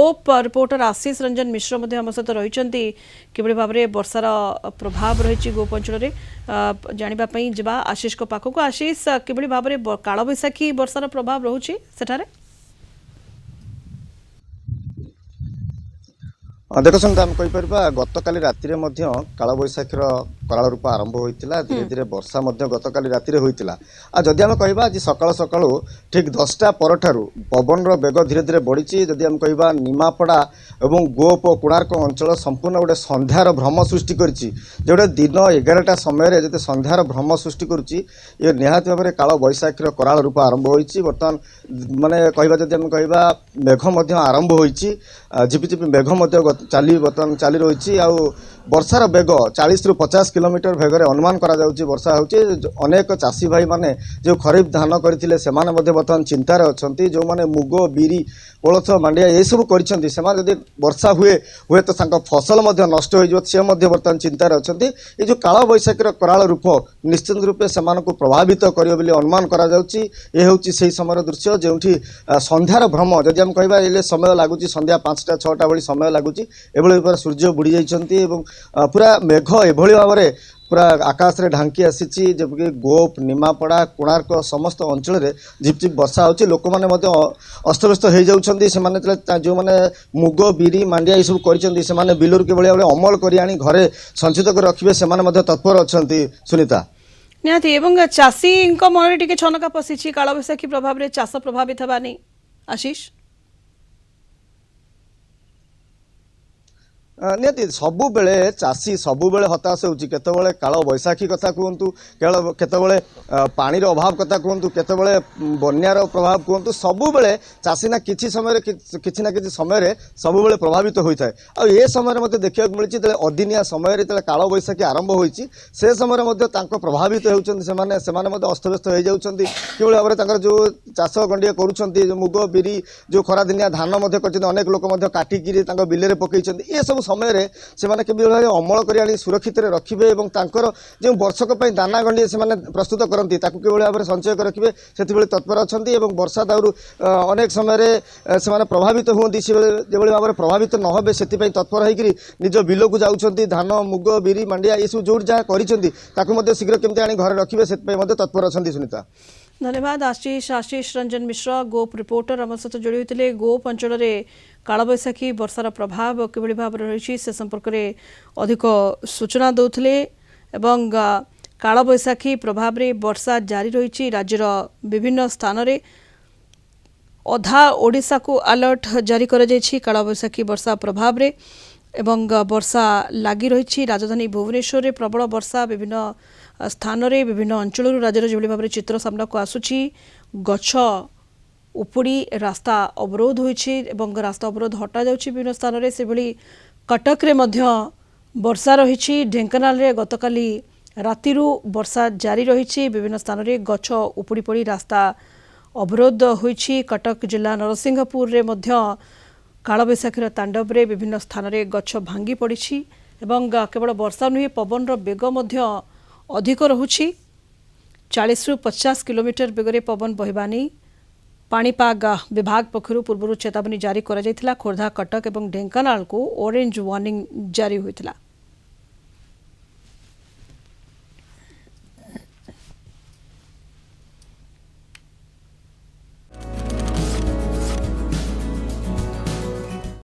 गोप reporter आशीष रंजन मिश्र आम सहित रही कि भाव में वर्षार प्रभाव रही गोप अंचल जानापी जा आशीष को पाखक आशीष कि भाव में काल बैशाखी वर्षार प्रभाव रोचे सेठारे देख आम कहीपर गत काली राति काल बैशाखीर कराल रूप आरंभ होता धीरे धीरे वर्षा गत काली राति होता जदि आम कह आज सकाल सकाळु ठीक 10टा पर पवन बेग धीरे धीरे बढ़ी जदि आम कह निमापड़ा और गोप कोणार्क अंचल संपूर्ण गोटे संध्यार भ्रम सृष्टि करते दिन 11टा समय जो संध्यार भ्रम सृष्टि करुच्ची ये निहाती भाव में काल बैशाखीर कराल रूप आरंभ होती बर्तमान माने कहवा जदि आम कह मेघ आरंभ होती झिपिझिपि मेघ बर्तमान चली रही वर्षार बेग 40 ରୁ 50 किलोमीटर बेगर अनुमान करा वर्षा होची अनेक चाषी भाई माने जो खरीफ धान करथिले सेमाने मध्ये बर्तमान चिंतार अछंती जो माने मुग बिरी कोलथ मांडिया ये सब करिसंती सेमाने जदि वर्षा हुए तो तांका फसल मध्ये नष्ट होई जो से मध्ये बर्तमान चिंतार अछंती ये जो काल बैशाखीर कराल रूप निश्चित रूपे सेमानकु प्रभावित करियो बोली अनुमान करा जाउची ए होची सेही समय दृश्य जेउठी संध्यार भ्रम जदि हम कहबा एले समय लागुची संध्या 5टा 6टा बळी समय लागुची एबळी पर सूर्य बुडी जाइछंती एवं पूरा मेघ एभली भाव में पूरा आकाश रे ढांकी आसी जबकि गोप निमापड़ा कोणार्क समस्त अंचल रे झिपझिप वर्षा होची लोक माने मध्ये अस्तव्यस्त हो जाउछंती से माने जो माने मुग बिरी मांडिया ये सब करिसंती से माने बिलुर के भलिया अमल करी आनी घरे संचित कर रखिबे से माने मध्ये तत्पर अछंती सुनीता निहाती एवं चाषी मन टिके छनका पसिछि काल बैशाखी प्रभाव रे चाष प्रभावित हेबानी आशीष निहती सबु बेले चाषी सबु बेले हताश होची केतबेले काल बैशाखी कथा कहतु केतबेले पानीर अभाव कथा कहतु केतबेले बन्यार प्रभाव कहतु सबु बेले चाषी ना किछि समय किछि ना किछि समय सबु बेले प्रभावित होता है आ ये समय मते देखिया मिलछि तले अदिनिया समय रे तले काल बैशाखी आरंभ होईछि से समय मते तांको प्रभावित होउछन्ति सेमाने मते अस्तव्यस्त हो जाउछन्ति केवल भाबरे तांकर जो चाष गंडिया करूछन्ति जो मुग बिरी जो खरा दिनिया धान मते करछन्ति अनेक लोक मते काटिकिरी तांको बिलेरे पकेइछन्ति ए सब समय से अमल कर सुरक्षित रखिए और तांकर जो वर्षक दाना गंडी से प्रस्तुत करती किभली भाव में संचय कर रखिए से तत्पर अच्छा वर्षा दाउरू अनेक समय से प्रभावित हूँ जो भाव में प्रभावित न हे से तत्पर होकर निज बिल को जाऊँच धान मुग बिरी मांडिया ये सब जो जहाँ कर शीघ्र केमती आनी घर रखिए से तत्पर अच्छा सुनीता धन्यवाद आशीष रंजन मिश्र गोप रिपोर्टर आम सहित जोड़ी होते गोप अंचल काल बैशाखी वर्षार प्रभाव किभली भाव रही से संपर्क में अधिक सूचना दौले एवं काल बैशाखी प्रभाव में वर्षा जारी रही राज्यर विभिन्न स्थान में अधा ओडिशा को अलर्ट जारी कर काल बैशाखी वर्षा प्रभाव में एवं वर्षा लगी रही राजधानी भुवनेश्वर में प्रबल वर्षा विभिन्न स्थान में विभिन्न अंचल राज्य जो भाव में चित्र सामना को आसूची गछ उपुड़ी रास्ता अवरोध होइछि एवं रास्ता अवरोध हटा जाउछि विभिन्न स्थान में से भली कटक रे मध्य वर्षा रही ढेंकानाल रे गतकाली रातिरु वर्षा जारी रही विभिन्न स्थान में गछ उपुड़ी पड़ी रास्ता अवरोध होइछि कटक जिला नरसिंहपुर रे मध्य काल बैशाखीर तांडव रे विभिन्न स्थान में गछ भांगी पड़ी एवं केवल वर्षा नुहे पवन बेग मध्य अधिक रहुछि 40 ରୁ 50 किलोमीटर बेगरे पवन बहिबानी पाणीपाग विभाग पक्षर पूर्व चेतावनी जारी करा जायथिला खोर्धा कटक एवं ढेंकानाल को ऑरेंज वार्निंग जारी होइथिला।